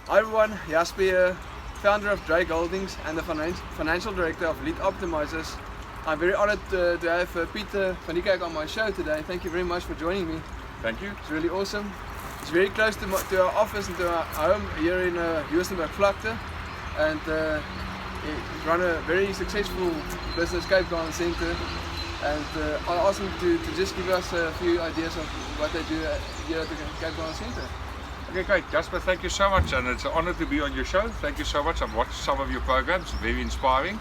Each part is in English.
Hi everyone, Jasper here, founder of Drake Holdings and the financial director of Lead Optimizers. I'm very honored to have Peter van Niekerk on my show today. Thank you very much for joining me. Thank you. It's really awesome. It's very close to our office and to our home here in Joostenbergvlakte, and we run a very successful business, Cape Garden Center, and I asked him to just give us a few ideas of what they do here at the Cape Garden Center. Okay, great. Jasper, thank you so much, and it's an honor to be on your show. Thank you so much. I've watched some of your programs, very inspiring.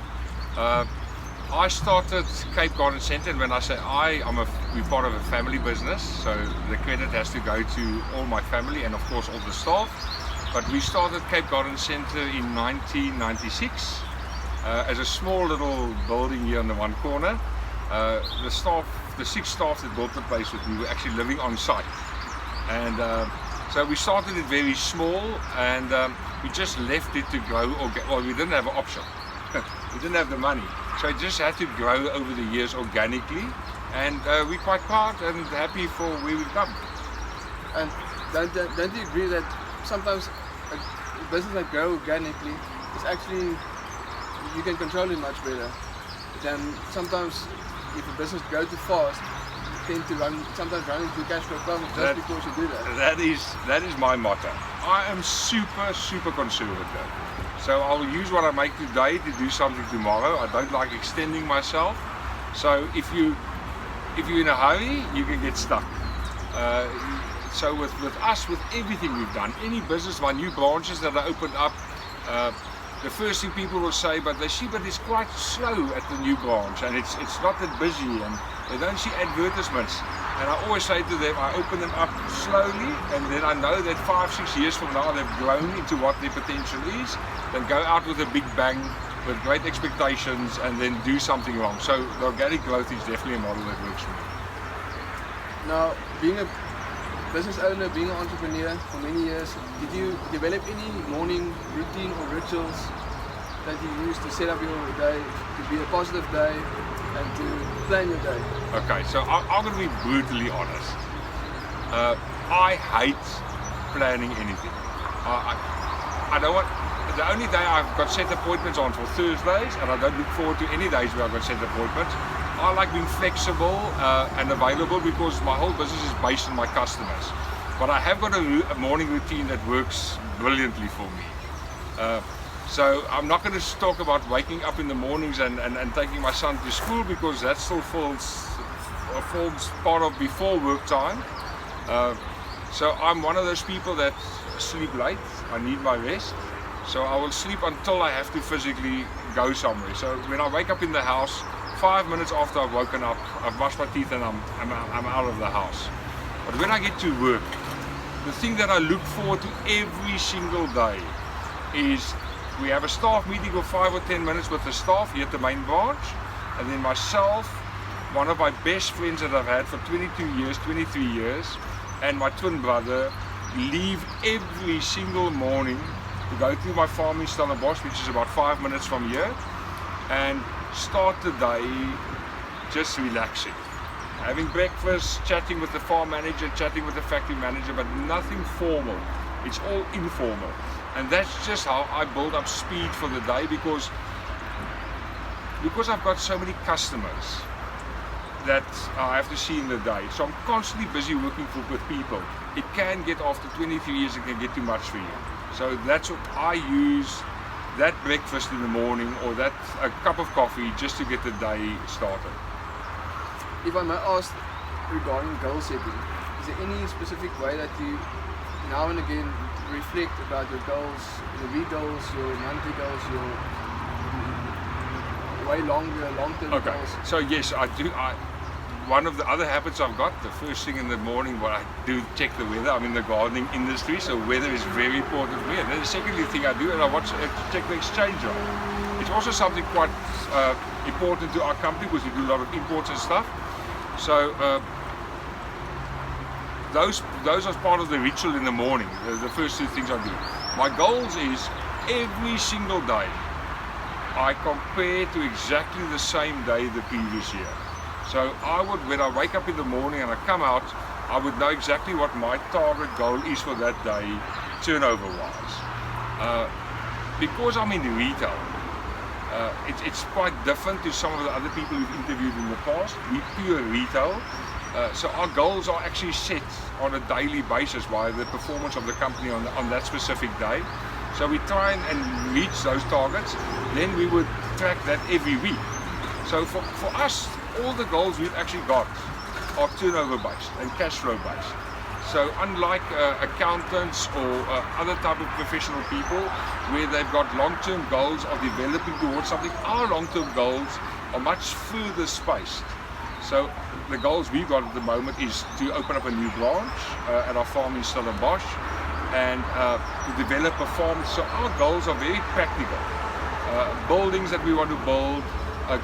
I started Cape Garden Center, and when I say we're part of a family business, so the credit has to go to all my family and of course all the staff. But we started Cape Garden Center in 1996 as a small little building here in the one corner. The 6 staff that built the place with me were actually living on site, and so we started it very small, and we just left it to grow. Well, we didn't have an option. We didn't have the money, so it just had to grow over the years organically, and we're quite proud and happy for where we've come. And don't you agree that sometimes a business that grows organically is actually, you can control it much better than sometimes if a business grows too fast, you tend to sometimes run into cash flow problems just because you do that. That is my motto. I am super conservative. So I'll use what I make today to do something tomorrow. I don't like extending myself. So if you're in a hurry, you can get stuck. So with us, with everything we've done, any business, my new branches that are opened up, the first thing people will say, but it's quite slow at the new branch, and it's not that busy, and they don't see advertisements. And I always say to them, I open them up slowly, and then I know that 5-6 years from now they've grown into what their potential is. Then go out with a big bang, with great expectations, and then do something wrong. So the organic growth is definitely a model that works for me. Now, being a business owner, being an entrepreneur for many years, did you develop any morning routine or rituals that you use to set up your day, to be a positive day, and to plan your day? Okay, so I'm going to be brutally honest. I hate planning anything. I don't want. The only day I've got set appointments on for Thursdays, and I don't look forward to any days where I've got set appointments. I like being flexible and available because my whole business is based on my customers. But I have got a morning routine that works brilliantly for me. So I'm not going to talk about waking up in the mornings and taking my son to school, because that still forms part of before work time. So I'm one of those people that sleep late. I need my rest. So I will sleep until I have to physically go somewhere. So when I wake up in the house, 5 minutes after I've woken up, I've brushed my teeth and I'm out of the house. But when I get to work, the thing that I look forward to every single day is we have a staff meeting of 5 or 10 minutes with the staff here at the main branch, and then myself, one of my best friends that I've had for 22 years, 23 years, and my twin brother leave every single morning to go to my farm in Stellenbosch, which is about 5 minutes from here, and start the day just relaxing. Having breakfast, chatting with the farm manager, chatting with the factory manager, but nothing formal. It's all informal. And that's just how I build up speed for the day, because I've got so many customers that I have to see in the day. So I'm constantly busy working with people. It can get, after 23 years, it can get too much for you. So that's what I use, that breakfast in the morning, or that a cup of coffee, just to get the day started. If I may ask regarding goal setting, is there any specific way that you now and again reflect about your goals, your week goals, your monthly goals, your long-term goals? So yes, I do. One of the other habits I've got, the first thing in the morning, what I do, check the weather. I'm in the gardening industry, so weather is very important to me. And then the second thing I do, and I check the exchange rate. It's also something quite important to our company, because we do a lot of imports and stuff. So those are part of the ritual in the morning, the first 2 things I do. My goals is every single day I compare to exactly the same day the previous year. So when I wake up in the morning and I come out, I would know exactly what my target goal is for that day, turnover wise. Because I'm in retail, it's quite different to some of the other people we've interviewed in the past. We're pure retail, so our goals are actually set on a daily basis by the performance of the company on that specific day. So we try and reach those targets, then we would track that every week. So for us, all the goals we've actually got are turnover based and cash flow based. So unlike accountants or other type of professional people where they've got long-term goals of developing towards something, our long-term goals are much further spaced. So the goals we've got at the moment is to open up a new branch at our farm in Stellenbosch and to develop a farm. So our goals are very practical. Buildings that we want to build,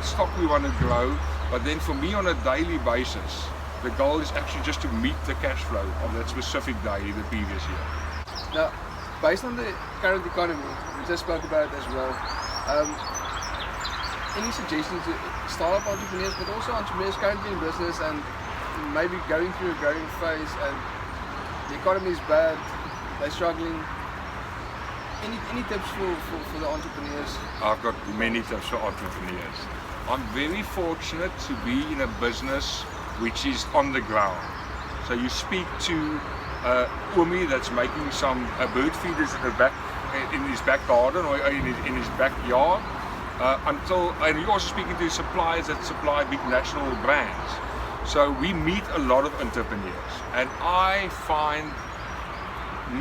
stock we want to grow, but then for me on a daily basis, the goal is actually just to meet the cash flow of that specific day the previous year. Now, based on the current economy, we just spoke about it as well, any suggestions to startup entrepreneurs, but also entrepreneurs currently in business and maybe going through a growing phase and the economy is bad, they're struggling? Any tips for the entrepreneurs? I've got many tips for entrepreneurs. I'm very fortunate to be in a business which is on the ground. So you speak to Umi that's making some bird feeders in his back garden or in his backyard, and you're also speaking to suppliers that supply big national brands. So we meet a lot of entrepreneurs, and I find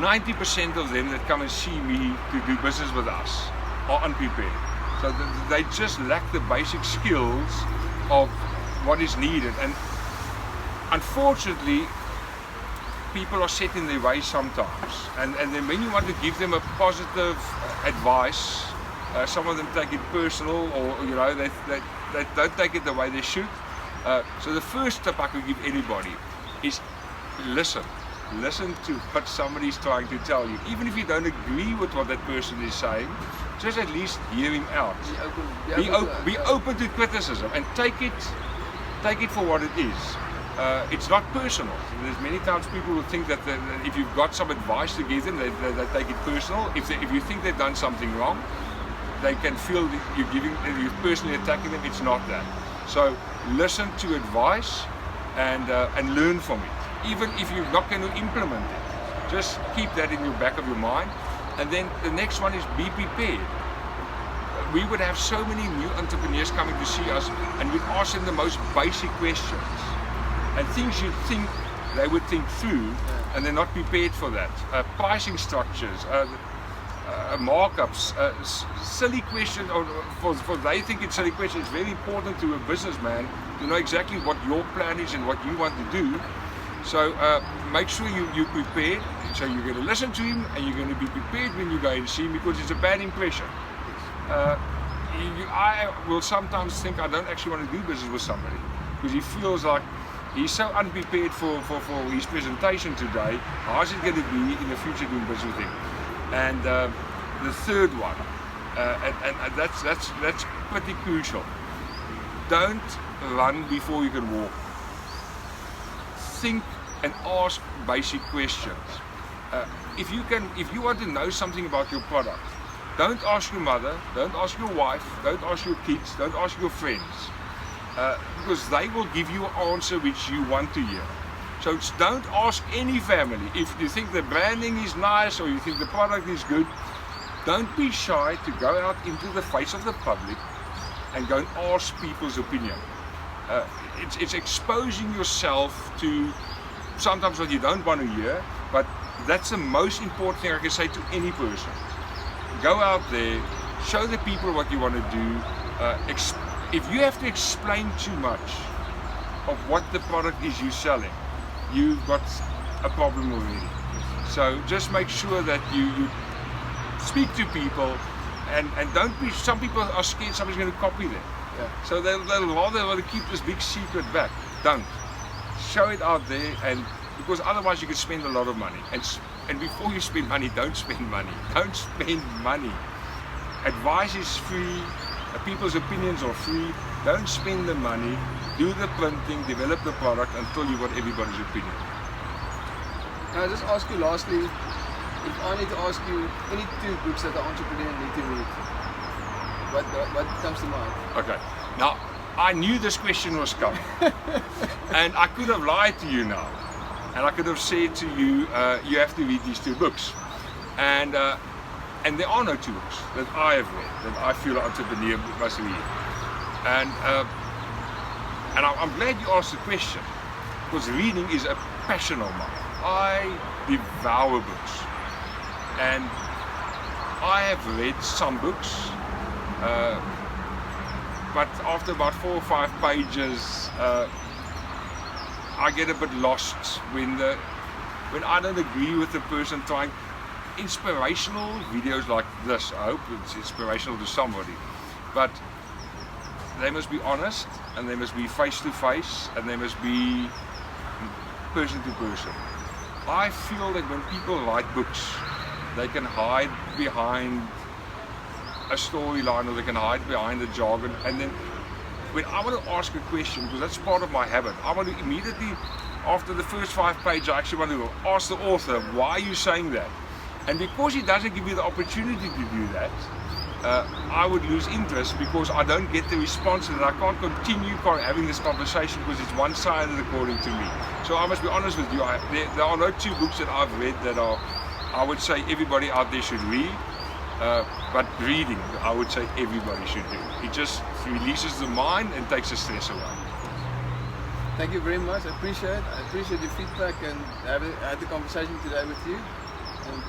90% of them that come and see me to do business with us are unprepared. So they just lack the basic skills of what is needed, and unfortunately people are set in their ways sometimes, and then when you want to give them a positive advice, some of them take it personal, or they don't take it the way they should. So the first tip I could give anybody is listen to what somebody's trying to tell you. Even if you don't agree with what that person is saying, just at least hear him out. Be open to criticism and take it for what it is. It's not personal. There's many times people will think that if you've got some advice to give them, they take it personal. If you think they've done something wrong, they can feel that you're personally attacking them. It's not that. So listen to advice and learn from it. Even if you're not going to implement it, just keep that in your back of your mind. And then the next one is be prepared. We would have so many new entrepreneurs coming to see us, and we'd ask them the most basic questions and things you'd think they would think through, and they're not prepared for that. Pricing structures, markups, silly questions, or for they think it's silly questions. It's very important to a businessman to know exactly what your plan is and what you want to do. So make sure you're prepared. So you're going to listen to him, and you're going to be prepared when you go and see him, because it's a bad impression. I will sometimes think I don't actually want to do business with somebody because he feels like he's so unprepared for his presentation today. How's it going to be in the future doing business with him? And the third one, and that's pretty crucial. Don't run before you can walk. Think and ask basic questions. If you want to know something about your product, don't ask your mother, don't ask your wife, don't ask your kids, don't ask your friends, because they will give you an answer which you want to hear. So don't ask any family. If you think the branding is nice or you think the product is good, don't be shy to go out into the face of the public and go and ask people's opinion. It's exposing yourself to sometimes what you don't want to hear, but that's the most important thing I can say to any person. Go out there, show the people what you want to do. If you have to explain too much of what the product is you're selling, you've got a problem already. So just make sure that you speak to people, and don't be, some people are scared somebody's going to copy them. Yeah. So they'll rather want to keep this big secret back. Don't. Show it out there, and because otherwise you could spend a lot of money. And before you spend money, don't spend money. Don't spend money. Advice is free. People's opinions are free. Don't spend the money. Do the printing, develop the product until you've got everybody's opinion. Can I just ask you lastly, if I need to ask you any 2 books that an entrepreneur need to read, what comes to mind? Okay. Now, I knew this question was coming, and I could have lied to you now, and I could have said to you, you have to read these 2 books, and there are no 2 books that I have read that I feel an entrepreneur must read, and I'm glad you asked the question, because reading is a passion of mine. I devour books, and I have read some books. But after about 4 or 5 pages, I get a bit lost when I don't agree with the person trying. Inspirational videos like this, I hope it's inspirational to somebody, but they must be honest, and they must be face to face, and they must be person to person. I feel that when people write books, they can hide behind a storyline, or they can hide behind the jargon, and then when I want to ask a question, because that's part of my habit, I want to immediately, after the first 5 pages, I actually want to ask the author, why are you saying that? And because he doesn't give you the opportunity to do that, I would lose interest, because I don't get the response, and I can't continue having this conversation because it's one-sided according to me. So I must be honest with you, there are no 2 books that I've read that are, I would say everybody out there should read. But reading, I would say everybody should do. It just releases the mind and takes the stress away. Thank you very much. I appreciate your feedback and had the conversation today with you. And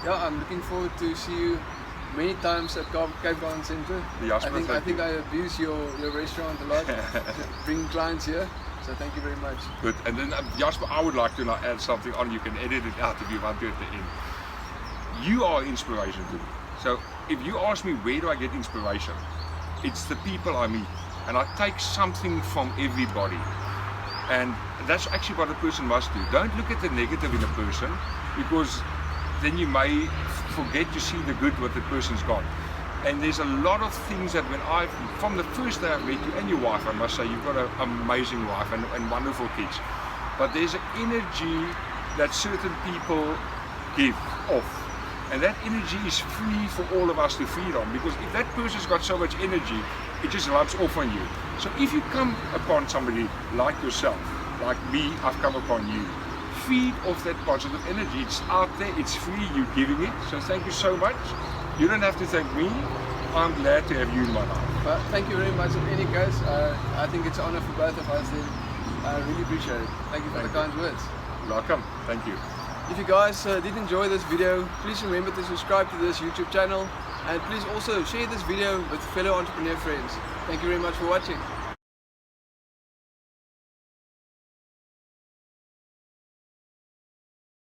yeah, I'm looking forward to see you many times at Cape Garden Centre. I think I abuse your restaurant a lot, bring clients here. So thank you very much. Good. And then Jasper, I would like to now add something on. You can edit it out if you want to at the end. You are inspiration to me. So if you ask me where do I get inspiration, it's the people I meet, and I take something from everybody, and that's actually what a person must do. Don't look at the negative in a person, because then you may forget to see the good what the person's got. And there's a lot of things that from the first day I met you, and your wife, I must say, you've got an amazing wife and wonderful kids, but there's an energy that certain people give off. And that energy is free for all of us to feed on, because if that person's got so much energy, it just rubs off on you. So if you come upon somebody like yourself, like me, I've come upon you, feed off that positive energy. It's out there, it's free, you're giving it. So thank you so much. You don't have to thank me. I'm glad to have you in my life. But thank you very much in any case. I think it's an honor for both of us then. I really appreciate it. Thank you for the kind words. Welcome. Thank you. If you guys did enjoy this video, please remember to subscribe to this YouTube channel, and please also share this video with fellow entrepreneur friends. Thank you very much for watching.